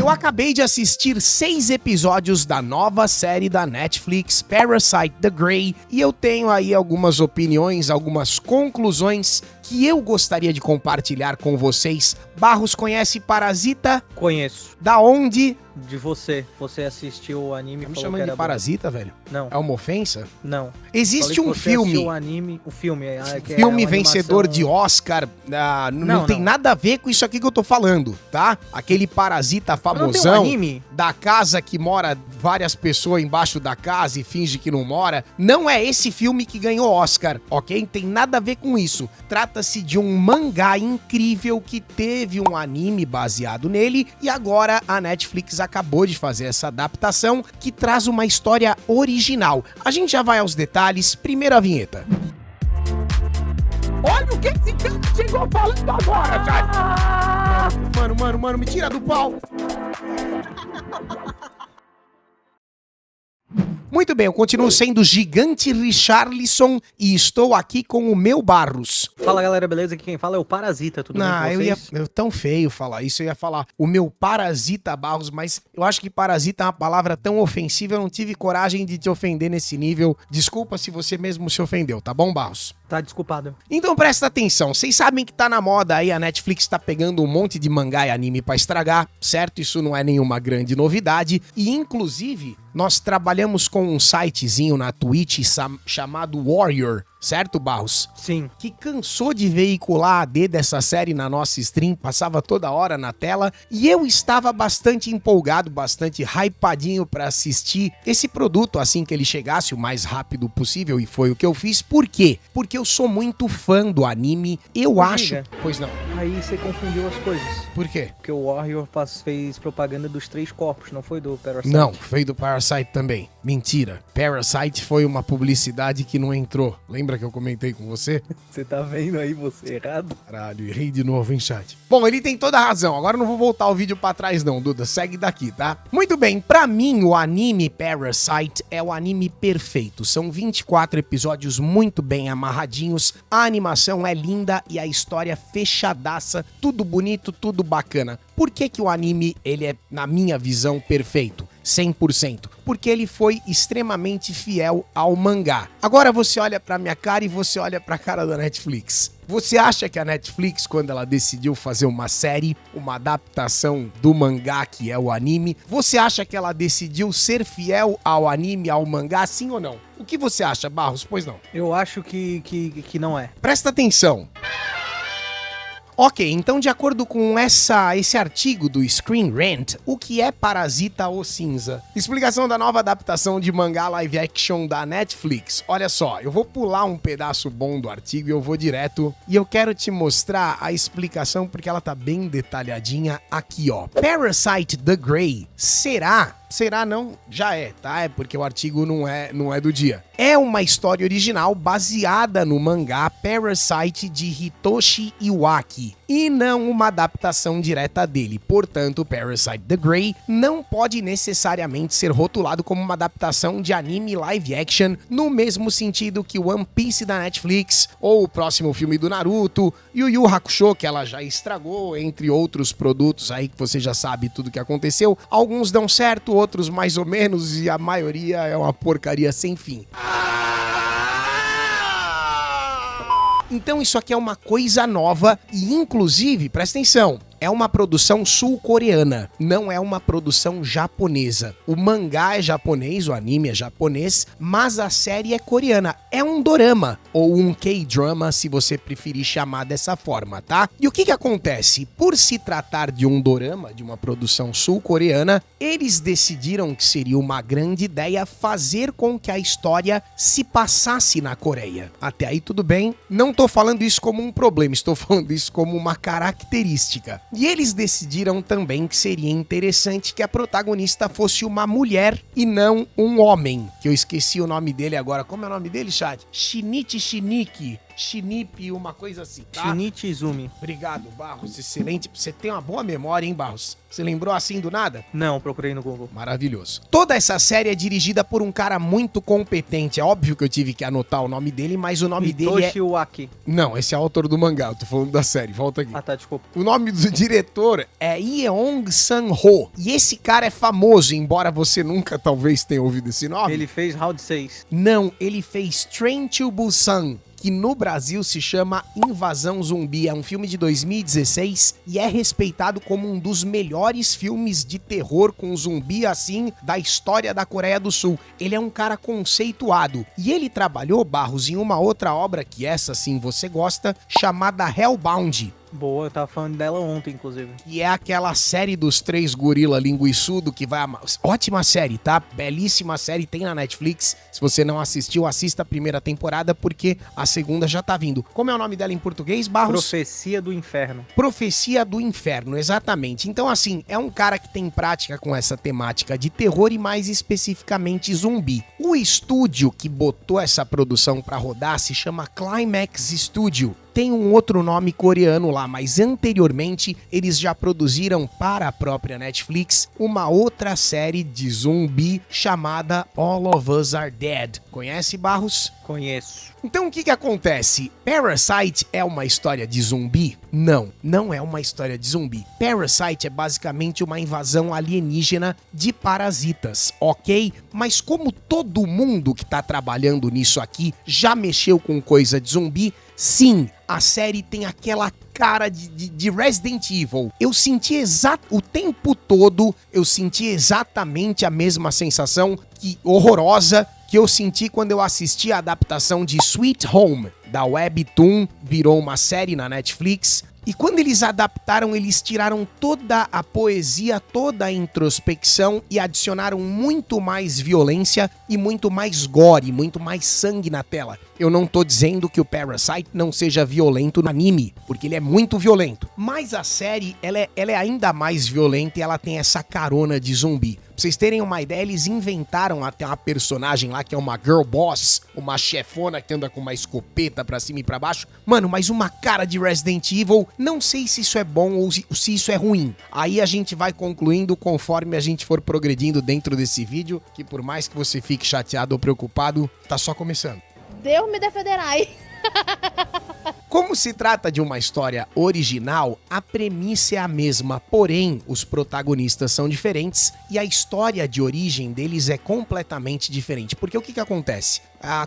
Eu acabei de assistir 6 episódios da nova série da Netflix, Parasite The Grey, e eu tenho aí algumas opiniões, algumas conclusões que eu gostaria de compartilhar com vocês. Barros, conhece Parasita? Conheço. Da onde? De você. Você assistiu o anime e Tá me falou chamando que era de Parasita, velho? Não. É uma ofensa? Não. Existe Falei um que você filme... assistiu o anime, o filme. Que Filme é uma vencedor animação... de Oscar, não tem nada a ver com isso aqui que eu tô falando, tá? Aquele Parasita famosão, Não tem um anime? da casa que mora várias pessoas embaixo da casa e finge que não mora. Não é esse filme que ganhou Oscar, ok? Tem nada a ver com isso. Trata-se de um mangá incrível que teve um anime baseado nele e agora a Netflix acabou de fazer essa adaptação que traz uma história original. A gente já vai aos detalhes. Primeiro a vinheta. Olha o que esse cara chegou falando agora, cara! Mano, me tira do pau! Muito bem, eu continuo sendo Gigante Richarlison e estou aqui com o meu Barros. Fala galera, beleza? Aqui quem fala é o Parasita, tudo bem com vocês? Eu tão feio falar isso, eu ia falar o meu Parasita Barros, mas eu acho que Parasita é uma palavra tão ofensiva, eu não tive coragem de te ofender nesse nível. Desculpa se você mesmo se ofendeu, tá bom, Barros? Tá desculpado. Então presta atenção, vocês sabem que tá na moda aí, a Netflix tá pegando um monte de mangá e anime pra estragar, certo? Isso não é nenhuma grande novidade e inclusive nós trabalhamos com um sitezinho na Twitch chamado Warrior, certo, Barros? Sim. Que cansou de veicular a AD dessa série na nossa stream, passava toda hora na tela, e eu estava bastante empolgado, bastante hypadinho pra assistir esse produto assim que ele chegasse o mais rápido possível, e foi o que eu fiz. Por quê? Porque eu sou muito fã do anime, eu acho... Pois não. Aí você confundiu as coisas. Por quê? Porque o Warrior fez propaganda dos 3 corpos, não foi do Parasite? Não, foi do Parasite também. Mentira. Parasite foi uma publicidade que não entrou. Lembra que eu comentei com você? Você tá vendo aí você errado? Caralho, errei de novo, hein, chat? Bom, ele tem toda a razão. Agora eu não vou voltar o vídeo pra trás não, Duda. Segue daqui, tá? Muito bem, pra mim o anime Parasite é o anime perfeito. São 24 episódios muito bem amarradinhos. A animação é linda e a história fechadaça. Tudo bonito, tudo bacana. Por que que o anime, ele é, na minha visão, perfeito? 100%. Porque ele foi extremamente fiel ao mangá. Agora você olha pra minha cara e você olha pra cara da Netflix. Você acha que a Netflix, quando ela decidiu fazer uma série, uma adaptação do mangá que é o anime, você acha que ela decidiu ser fiel ao anime, ao mangá, sim ou não? O que você acha, Barros? Pois não. Eu acho que não é. Presta atenção. Ok, então de acordo com esse artigo do Screen Rant, o que é Parasita ou Cinza? Explicação da nova adaptação de mangá live action da Netflix. Olha só, eu vou pular um pedaço bom do artigo e eu vou direto e eu quero te mostrar a explicação porque ela tá bem detalhadinha aqui, ó. Parasite The Grey será não, já é, tá? É porque o artigo não é do dia. É uma história original baseada no mangá Parasite de Hitoshi Iwaki e não uma adaptação direta dele. Portanto, Parasite The Grey não pode necessariamente ser rotulado como uma adaptação de anime live action no mesmo sentido que One Piece da Netflix ou o próximo filme do Naruto, Yu Yu Hakusho, que ela já estragou, entre outros produtos aí que você já sabe tudo que aconteceu. Alguns dão certo, outros mais ou menos, e a maioria é uma porcaria sem fim. Então isso aqui é uma coisa nova e, inclusive, presta atenção, é uma produção sul-coreana, não é uma produção japonesa. O mangá é japonês, o anime é japonês, mas a série é coreana. É um dorama, ou um K-drama, se você preferir chamar dessa forma, tá? E o que acontece? Por se tratar de um dorama, de uma produção sul-coreana, eles decidiram que seria uma grande ideia fazer com que a história se passasse na Coreia. Até aí tudo bem, não tô falando isso como um problema, estou falando isso como uma característica. E eles decidiram também que seria interessante que a protagonista fosse uma mulher e não um homem, que eu esqueci o nome dele agora. Como é o nome dele, chat? Shinichi Shiniki. Shinichi, uma coisa assim, tá? Shinichi Izumi. Obrigado, Barros. Excelente. Você tem uma boa memória, hein, Barros? Você lembrou assim do nada? Não, procurei no Google. Maravilhoso. Toda essa série é dirigida por um cara muito competente. É óbvio que eu tive que anotar o nome dele, mas o nome dele é... Hitoshi Uaki. Não, esse é o autor do mangá. Eu tô falando da série. Volta aqui. Ah, tá, desculpa. O nome do diretor é Yeong Sang-ho. E esse cara é famoso, embora você nunca talvez tenha ouvido esse nome. Ele fez Round 6. Não, ele fez Train to Busan, que no Brasil se chama Invasão Zumbi. É um filme de 2016 e é respeitado como um dos melhores filmes de terror com zumbi assim da história da Coreia do Sul. Ele é um cara conceituado e ele trabalhou, Barros, em uma outra obra que essa sim você gosta, chamada Hellbound. Boa, eu tava falando dela ontem, inclusive. E é aquela série dos 3 gorila linguiçudo que vai... Ótima série, tá? Belíssima série, tem na Netflix. Se você não assistiu, assista a primeira temporada, porque a segunda já tá vindo. Como é o nome dela em português, Barros? Profecia do Inferno. Profecia do Inferno, exatamente. Então, assim, é um cara que tem prática com essa temática de terror e mais especificamente zumbi. O estúdio que botou essa produção pra rodar se chama Climax Studio. Tem um outro nome coreano lá, mas anteriormente eles já produziram para a própria Netflix uma outra série de zumbi chamada All of Us Are Dead. Conhece, Barros? Conheço. Então o que acontece? Parasite é uma história de zumbi? Não, não é uma história de zumbi. Parasite é basicamente uma invasão alienígena de parasitas, ok? Mas como todo mundo que tá trabalhando nisso aqui já mexeu com coisa de zumbi, sim, a série tem aquela cara de Resident Evil. Eu senti o tempo todo, eu senti exatamente a mesma sensação horrorosa que eu senti quando eu assisti a adaptação de Sweet Home, da Webtoon, virou uma série na Netflix. E quando eles adaptaram, eles tiraram toda a poesia, toda a introspecção e adicionaram muito mais violência e muito mais gore, muito mais sangue na tela. Eu não tô dizendo que o Parasite não seja violento no anime, porque ele é muito violento. Mas a série, ela é ainda mais violenta e ela tem essa carona de zumbi. Pra vocês terem uma ideia, eles inventaram até uma personagem lá que é uma girl boss, uma chefona que anda com uma escopeta pra cima e pra baixo. Mano, mas uma cara de Resident Evil. Não sei se isso é bom ou se isso é ruim. Aí a gente vai concluindo conforme a gente for progredindo dentro desse vídeo, que por mais que você fique chateado ou preocupado, tá só começando. Deus me defenderai. Como se trata de uma história original, a premissa é a mesma, porém os protagonistas são diferentes e a história de origem deles é completamente diferente. Porque o que acontece?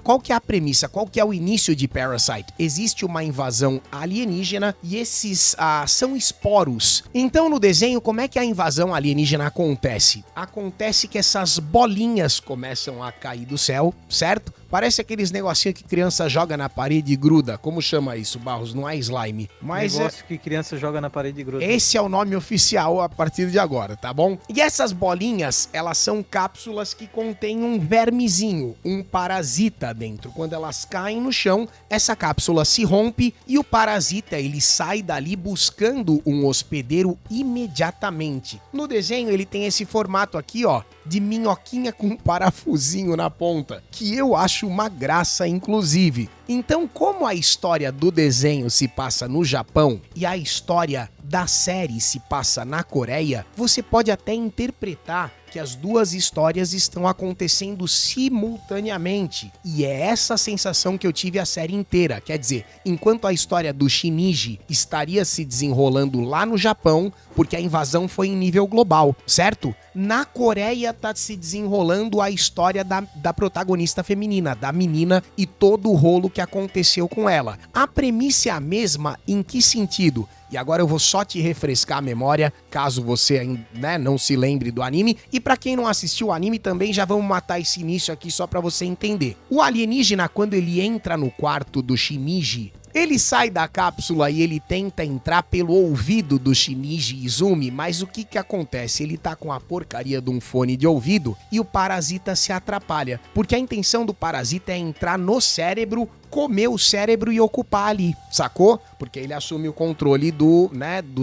Qual que é a premissa? Qual que é o início de Parasite? Existe uma invasão alienígena e esses são esporos. Então no desenho, como é que a invasão alienígena acontece? Acontece que essas bolinhas começam a cair do céu, certo? Parece aqueles negocinhos que criança joga na parede e gruda. Como chama isso, Barros? Não é slime. Mas negócio que criança joga na parede e gruda. esse é o nome oficial a partir de agora, tá bom? E essas bolinhas, elas são cápsulas que contêm um vermezinho, um parasita dentro. Quando elas caem no chão, essa cápsula se rompe e o parasita, ele sai dali buscando um hospedeiro imediatamente. No desenho, ele tem esse formato aqui, ó, de minhoquinha com um parafusinho na ponta, que eu acho uma graça, inclusive. Então, como a história do desenho se passa no Japão e a história da série se passa na Coreia, você pode até interpretar que as duas histórias estão acontecendo simultaneamente. E é essa sensação que eu tive a série inteira. Quer dizer, enquanto a história do Shinji estaria se desenrolando lá no Japão, porque a invasão foi em nível global, certo? Na Coreia tá se desenrolando a história da protagonista feminina, da menina e todo o rolo que aconteceu com ela. A premissa é a mesma, em que sentido? E agora eu vou só te refrescar a memória, caso você não se lembre do anime. E pra quem não assistiu o anime também, já vamos matar esse início aqui só pra você entender. O alienígena, quando ele entra no quarto do Shinichi, ele sai da cápsula e ele tenta entrar pelo ouvido do Shinichi Izumi, mas o que acontece? Ele tá com a porcaria de um fone de ouvido e o parasita se atrapalha, porque a intenção do parasita é entrar no cérebro comer o cérebro e ocupar ali, sacou? Porque ele assume o controle do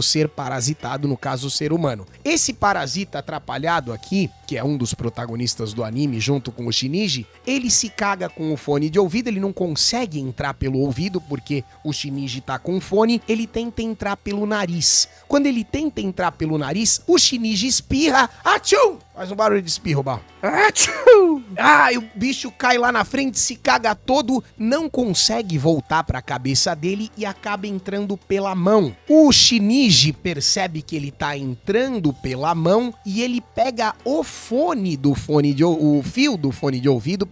ser parasitado, no caso o ser humano. Esse parasita atrapalhado aqui, que é um dos protagonistas do anime junto com o Shinji, ele se caga com o fone de ouvido, ele não consegue entrar pelo ouvido porque o Shinji tá com fone, ele tenta entrar pelo nariz. Quando ele tenta entrar pelo nariz, o Shinji espirra, atchum! Faz um barulho de espirro, Barro. E o bicho cai lá na frente, se caga todo, não consegue voltar pra cabeça dele e acaba entrando pela mão. O Shinji percebe que ele tá entrando pela mão e ele pega o fio do fone de ouvido,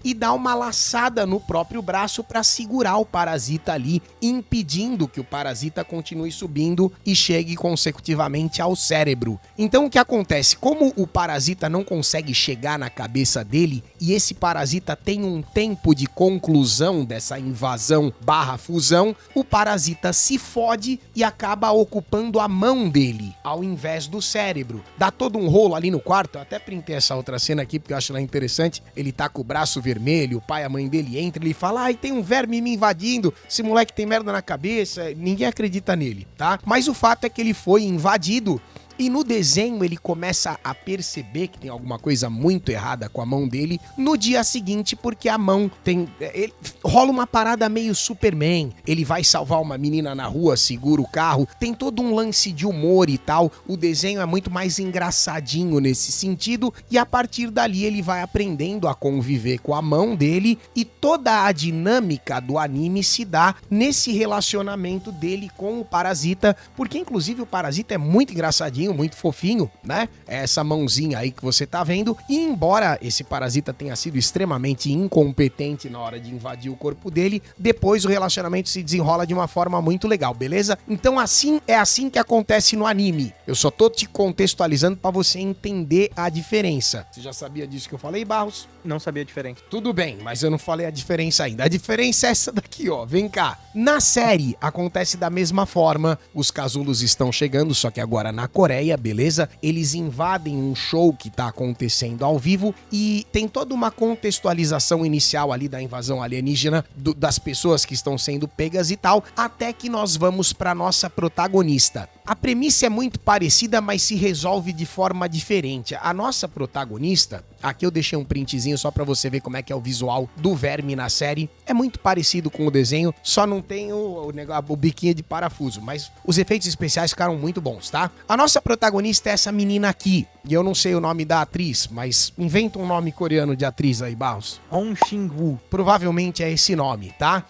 e dá uma laçada no próprio braço pra segurar o parasita ali, impedindo que o parasita continue subindo e chegue consecutivamente ao cérebro. Então o que acontece? Como o parasita não consegue chegar na cabeça dele e esse parasita tem um tempo de conclusão dessa invasão / fusão, o parasita se fode e acaba ocupando a mão dele, ao invés do cérebro. Dá todo um rolo ali no quarto, eu até printei essa outra cena aqui porque eu acho ela interessante. Ele tá com o braço vermelho, o pai e a mãe dele entram, ele fala, ai, tem um verme me invadindo, esse moleque tem merda na cabeça, ninguém acredita nele, tá? Mas o fato é que ele foi invadido. E no desenho ele começa a perceber que tem alguma coisa muito errada com a mão dele no dia seguinte, porque a mão rola uma parada meio Superman. Ele vai salvar uma menina na rua, segura o carro, tem todo um lance de humor e tal. O desenho é muito mais engraçadinho nesse sentido e a partir dali ele vai aprendendo a conviver com a mão dele e toda a dinâmica do anime se dá nesse relacionamento dele com o parasita, porque inclusive o parasita é muito engraçadinho, muito fofinho, né? Essa mãozinha aí que você tá vendo. E embora esse parasita tenha sido extremamente incompetente na hora de invadir o corpo dele, depois o relacionamento se desenrola de uma forma muito legal, beleza? Então é assim que acontece no anime. Eu só tô te contextualizando pra você entender a diferença. Você já sabia disso que eu falei, Barros? Não sabia a diferença. Tudo bem, mas eu não falei a diferença ainda. A diferença é essa daqui, ó. Vem cá. Na série, acontece da mesma forma. Os casulos estão chegando, só que agora na Coreia, beleza? Eles invadem um show que tá acontecendo ao vivo e tem toda uma contextualização inicial ali da invasão alienígena, das pessoas que estão sendo pegas e tal, até que nós vamos pra nossa protagonista. A premissa é muito parecida, mas se resolve de forma diferente. A nossa protagonista, aqui eu deixei um printzinho só pra você ver como é que é o visual do verme na série. É muito parecido com o desenho, só não tem o biquinho de parafuso, mas os efeitos especiais ficaram muito bons, tá? A nossa protagonista é essa menina aqui, e eu não sei o nome da atriz, mas inventa um nome coreano de atriz aí, Barros. Hong Shin-woo. Provavelmente é esse nome, tá?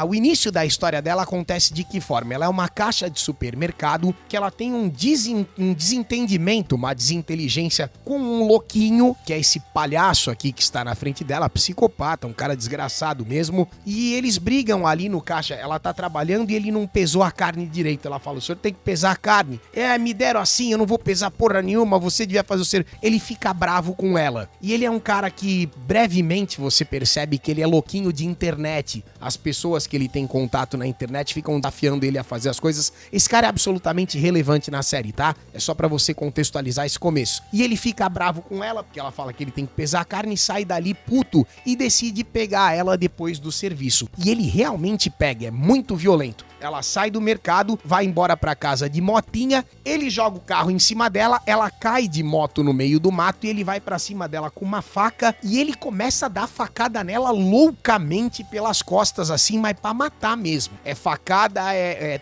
O início da história dela acontece de que forma? Ela é uma caixa de supermercado que ela tem um desentendimento, uma desinteligência com um louquinho, que é esse palhaço aqui que está na frente dela, psicopata, um cara desgraçado mesmo, e eles brigam ali no caixa. Ela tá trabalhando e ele não pesou a carne direito. Ela fala, o senhor tem que pesar a carne. Me deram assim, eu não vou pesar porra nenhuma, você devia fazer o ser. Ele fica bravo com ela. E ele é um cara que brevemente você percebe que ele é louquinho de internet. As pessoas que ele tem contato na internet ficam desafiando ele a fazer as coisas. Esse cara é absolutamente relevante na série, tá? É só pra você contextualizar esse começo. E ele fica bravo com ela, porque ela fala que ele tem que pesar a carne, sai dali puto e decide pegar ela depois do serviço. E ele realmente pega, é muito violento. Ela sai do mercado, vai embora pra casa de motinha, ele joga o carro em cima dela, ela cai de moto no meio do mato e ele vai pra cima dela com uma faca e ele começa a dar facada nela loucamente pelas costas assim, mas pra matar mesmo. É facada,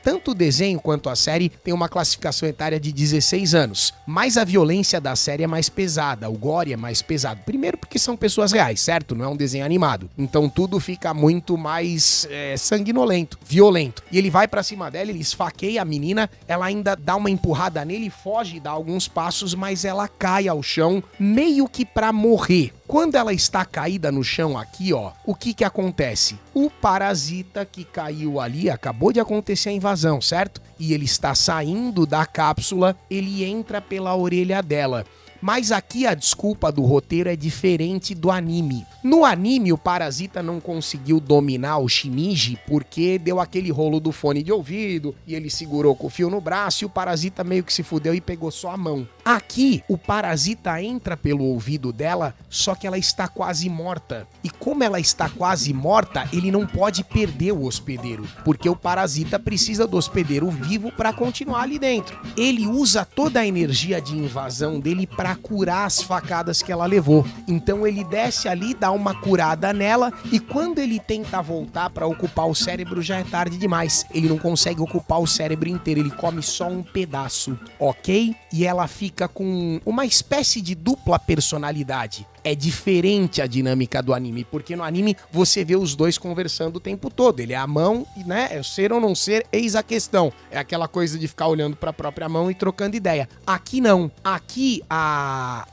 tanto o desenho quanto a série tem uma classificação etária de 16 anos, mas a violência da série é mais pesada, o gore é mais pesado. Primeiro porque são pessoas reais, certo? Não é um desenho animado. Então tudo fica muito mais sanguinolento, violento. E ele vai pra cima dela, ele esfaqueia a menina, ela ainda dá uma empurrada nele, foge, dá alguns passos, mas ela cai ao chão, meio que pra morrer. Quando ela está caída no chão aqui, ó, o que acontece? O parasita que caiu ali, acabou de acontecer a invasão, certo? E ele está saindo da cápsula, ele entra pela orelha dela. Mas aqui a desculpa do roteiro é diferente do anime. No anime, o parasita não conseguiu dominar o Shinji porque deu aquele rolo do fone de ouvido e ele segurou com o fio no braço e o parasita meio que se fudeu e pegou só a mão. Aqui, o parasita entra pelo ouvido dela, só que ela está quase morta. E como ela está quase morta, ele não pode perder o hospedeiro, porque o parasita precisa do hospedeiro vivo para continuar ali dentro. Ele usa toda a energia de invasão dele para curar as facadas que ela levou. Então ele desce ali, dá uma curada nela, e quando ele tenta voltar para ocupar o cérebro, já é tarde demais. Ele não consegue ocupar o cérebro inteiro, ele come só um pedaço, ok? E ela fica com uma espécie de dupla personalidade. É diferente a dinâmica do anime, porque no anime você vê os dois conversando o tempo todo. Ele é a mão, né? É ser ou não ser, eis a questão. É aquela coisa de ficar olhando para a própria mão e trocando ideia. Aqui não. Aqui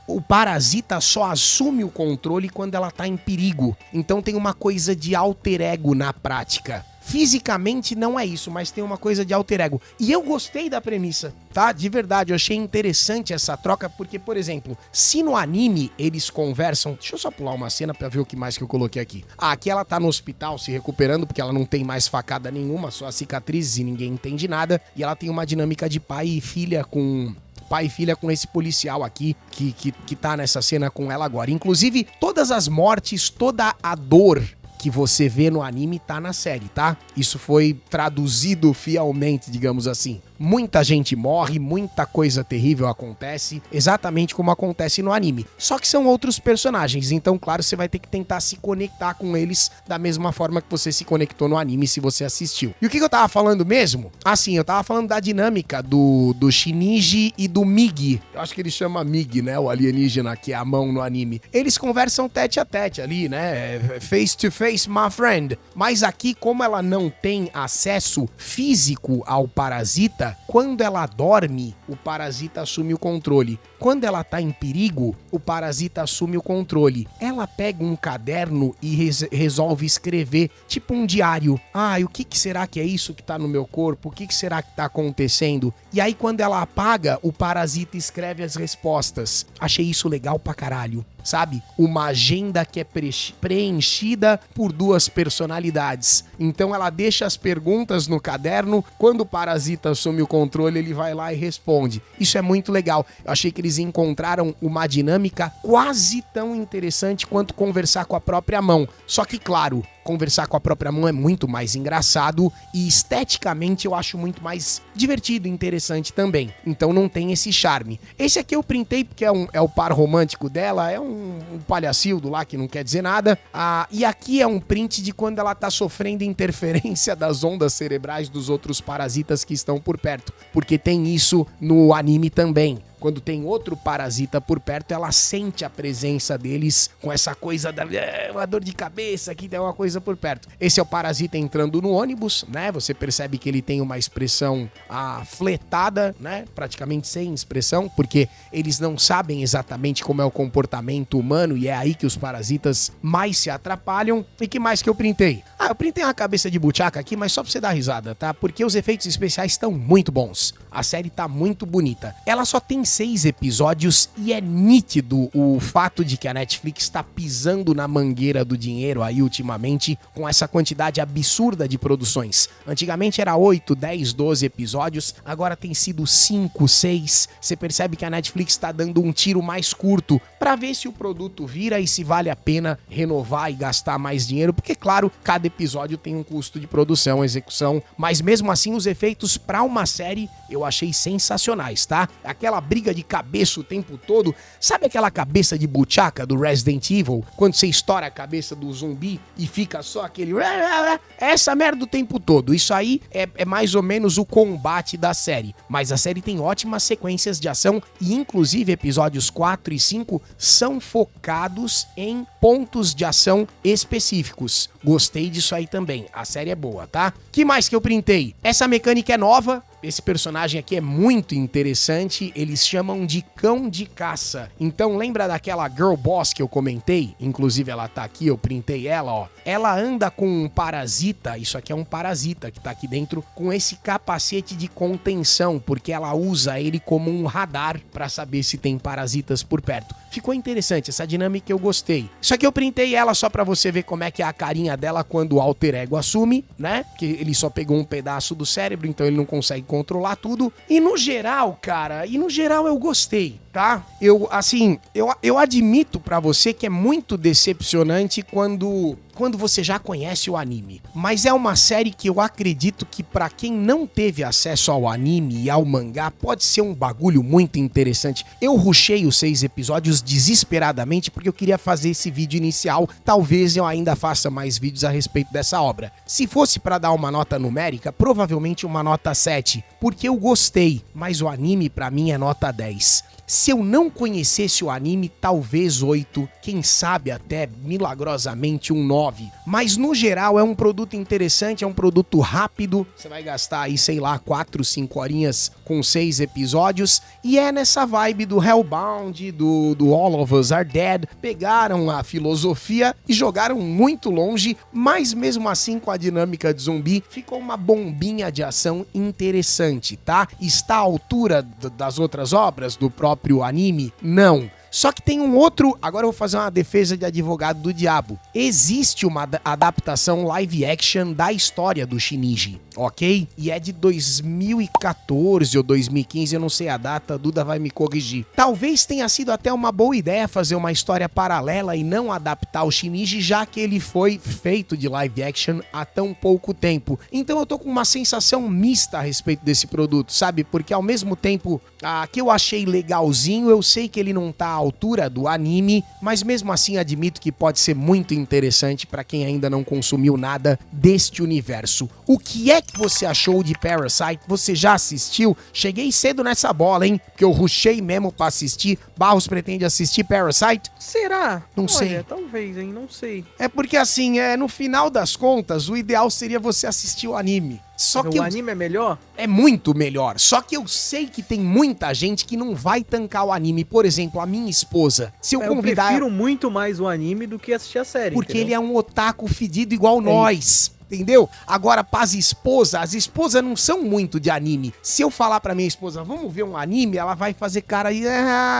o parasita só assume o controle quando ela tá em perigo. Então tem uma coisa de alter ego na prática. Fisicamente não é isso, mas tem uma coisa de alter ego. E eu gostei da premissa, tá? De verdade, eu achei interessante essa troca, porque, por exemplo, se no anime eles conversam... Deixa eu só pular uma cena pra ver o que mais que eu coloquei aqui. Aqui ela tá no hospital se recuperando, porque ela não tem mais facada nenhuma, só cicatrizes e ninguém entende nada. E ela tem uma dinâmica de pai e filha com esse policial aqui, que tá nessa cena com ela agora. Inclusive, todas as mortes, toda a dor que você vê no anime tá na série, tá? Isso foi traduzido fielmente, digamos assim. Muita gente morre, muita coisa terrível acontece, exatamente como acontece no anime. Só que são outros personagens, então, claro, você vai ter que tentar se conectar com eles da mesma forma que você se conectou no anime se você assistiu. E o que eu tava falando mesmo? Assim, eu tava falando da dinâmica do Shinji e do Migi. Eu acho que ele chama Migi, né? O alienígena, que é a mão no anime. Eles conversam tete a tete ali, né? Face to face, my friend. Mas aqui, como ela não tem acesso físico ao parasita, quando ela dorme, o parasita assume o controle. Quando ela tá em perigo, o parasita assume o controle. Ela pega um caderno e resolve escrever, tipo um diário. O que será que é isso que tá no meu corpo? O que será que tá acontecendo? E aí, quando ela apaga, o parasita escreve as respostas. Achei isso legal pra caralho. Sabe? Uma agenda que é preenchida por duas personalidades. Então ela deixa as perguntas no caderno, quando o parasita assume o controle, ele vai lá e responde. Isso é muito legal. Eu achei que eles encontraram uma dinâmica quase tão interessante quanto conversar com a própria mão. Só que, claro, conversar com a própria mão é muito mais engraçado e esteticamente eu acho muito mais divertido e interessante também. Então não tem esse charme. Esse aqui eu printei porque é o par romântico dela, é um palhacildo lá que não quer dizer nada. E aqui é um print de quando ela tá sofrendo interferência das ondas cerebrais dos outros parasitas que estão por perto. Porque tem isso no anime também. Quando tem outro parasita por perto, ela sente a presença deles com essa coisa da uma dor de cabeça, que tem uma coisa por perto. Esse é o parasita entrando no ônibus, né? Você percebe que ele tem uma expressão fletada, né? Praticamente sem expressão, porque eles não sabem exatamente como é o comportamento humano e é aí que os parasitas mais se atrapalham. E que mais que eu printei? Eu printei uma cabeça de buchaca aqui, mas só pra você dar risada, tá? Porque os efeitos especiais estão muito bons. A série tá muito bonita. Ela só tem 6 episódios e é nítido o fato de que a Netflix está pisando na mangueira do dinheiro aí ultimamente com essa quantidade absurda de produções. Antigamente era 8, 10, 12 episódios, agora tem sido 5, 6. Você percebe que a Netflix está dando um tiro mais curto para ver se o produto vira e se vale a pena renovar e gastar mais dinheiro, porque claro, cada episódio tem um custo de produção, execução, mas mesmo assim os efeitos para uma série eu achei sensacionais, tá? Aquela briga de cabeça o tempo todo, sabe aquela cabeça de buchaca do Resident Evil, quando você estoura a cabeça do zumbi e fica só aquele... Essa merda o tempo todo, isso aí é mais ou menos o combate da série, mas a série tem ótimas sequências de ação e inclusive episódios 4 e 5 são focados em pontos de ação específicos. Gostei disso aí também, a série é boa, tá? Que mais que eu printei? Essa mecânica é nova. Esse personagem aqui é muito interessante, eles chamam de cão de caça. Então lembra daquela Girl Boss que eu comentei? Inclusive ela tá aqui, eu printei ela, ó. Ela anda com um parasita, isso aqui é um parasita que tá aqui dentro, com esse capacete de contenção, porque ela usa ele como um radar pra saber se tem parasitas por perto. Ficou interessante, essa dinâmica eu gostei. Isso aqui eu printei ela só pra você ver como é que é a carinha dela quando o alter ego assume, né? Que ele só pegou um pedaço do cérebro, então ele não consegue controlar tudo. E no geral, cara, eu gostei. tá? Eu admito pra você que é muito decepcionante quando você já conhece o anime. Mas é uma série que eu acredito que pra quem não teve acesso ao anime e ao mangá, pode ser um bagulho muito interessante. Eu rushei os 6 episódios desesperadamente porque eu queria fazer esse vídeo inicial. Talvez eu ainda faça mais vídeos a respeito dessa obra. Se fosse pra dar uma nota numérica, provavelmente uma nota 7, porque eu gostei, mas o anime pra mim é nota 10. Se eu não conhecesse o anime, talvez 8, quem sabe até milagrosamente um 9. Mas no geral é um produto interessante, é um produto rápido. Você vai gastar aí, sei lá, 4, 5 horinhas com 6 episódios. E é nessa vibe do Hellbound, do All of Us Are Dead. Pegaram a filosofia e jogaram muito longe, mas mesmo assim com a dinâmica de zumbi, ficou uma bombinha de ação interessante, tá? Está à altura das outras obras do próprio anime? Não. Só que tem um outro... Agora eu vou fazer uma defesa de advogado do diabo. Existe uma adaptação live action da história do Shinichi, ok? E é de 2014 ou 2015, eu não sei a data, a Duda vai me corrigir. Talvez tenha sido até uma boa ideia fazer uma história paralela e não adaptar o Shinichi, já que ele foi feito de live action há tão pouco tempo. Então eu tô com uma sensação mista a respeito desse produto, sabe? Porque ao mesmo tempo que eu achei legalzinho, eu sei que ele não tá à altura do anime, mas mesmo assim admito que pode ser muito interessante pra quem ainda não consumiu nada deste universo. O que é que você achou de Parasite? Você já assistiu? Cheguei cedo nessa bola, hein? Porque eu rushei mesmo pra assistir. Barros pretende assistir Parasite? Será? Não sei. Talvez, hein? Não sei. É porque assim, no final das contas, o ideal seria você assistir o anime. Só que o anime é melhor? É muito melhor. Só que eu sei que tem muita gente que não vai tancar o anime. Por exemplo, a minha esposa. Se eu convidar... Eu prefiro muito mais o anime do que assistir a série. Porque entendeu? ele é um otaku fedido igual nós. Entendeu? Agora, as esposas não são muito de anime. Se eu falar pra minha esposa, vamos ver um anime, ela vai fazer cara aí,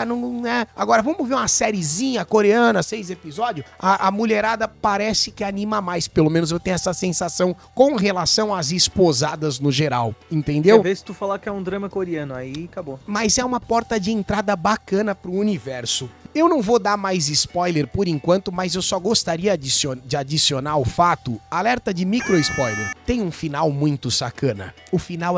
não é. Agora, vamos ver uma sériezinha coreana, 6 episódios? A mulherada parece que anima mais. Pelo menos eu tenho essa sensação com relação às esposadas no geral. Entendeu? Quer ver se tu falar que é um drama coreano, aí acabou. Mas é uma porta de entrada bacana pro universo. Eu não vou dar mais spoiler por enquanto, mas eu só gostaria de adicionar o fato, alerta de micro spoiler, tem um final muito sacana. O final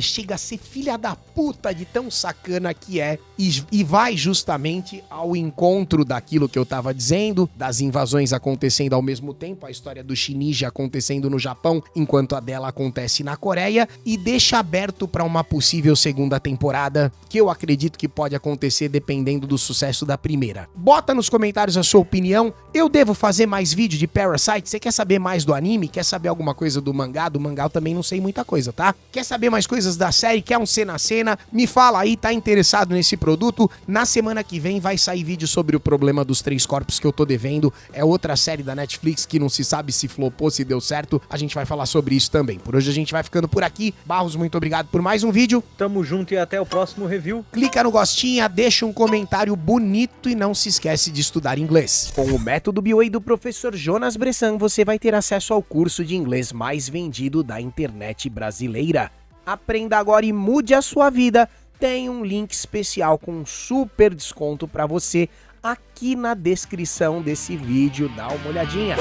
chega a ser filha da puta de tão sacana que é, e vai justamente ao encontro daquilo que eu tava dizendo, das invasões acontecendo ao mesmo tempo, a história do Shinichi acontecendo no Japão, enquanto a dela acontece na Coreia, e deixa aberto pra uma possível segunda temporada, que eu acredito que pode acontecer dependendo do sucesso da primeira. Bota nos comentários a sua opinião. Eu devo fazer mais vídeo de Parasite? Você quer saber mais do anime? Quer saber alguma coisa do mangá? Do mangá eu também não sei muita coisa, tá? Quer saber mais coisas da série? Quer um cena a cena? Me fala aí, tá interessado nesse produto? Na semana que vem vai sair vídeo sobre o problema dos 3 corpos que eu tô devendo. É outra série da Netflix que não se sabe se flopou, se deu certo. A gente vai falar sobre isso também. Por hoje a gente vai ficando por aqui. Barros, muito obrigado por mais um vídeo. Tamo junto e até o próximo review. Clica no gostinha, deixa um comentário bonito e não se esquece de estudar inglês. Com o método BWay do professor Jonas Bressan, você vai ter acesso ao curso de inglês mais vendido da internet brasileira. Aprenda agora e mude a sua vida. Tem um link especial com um super desconto para você aqui na descrição desse vídeo. Dá uma olhadinha.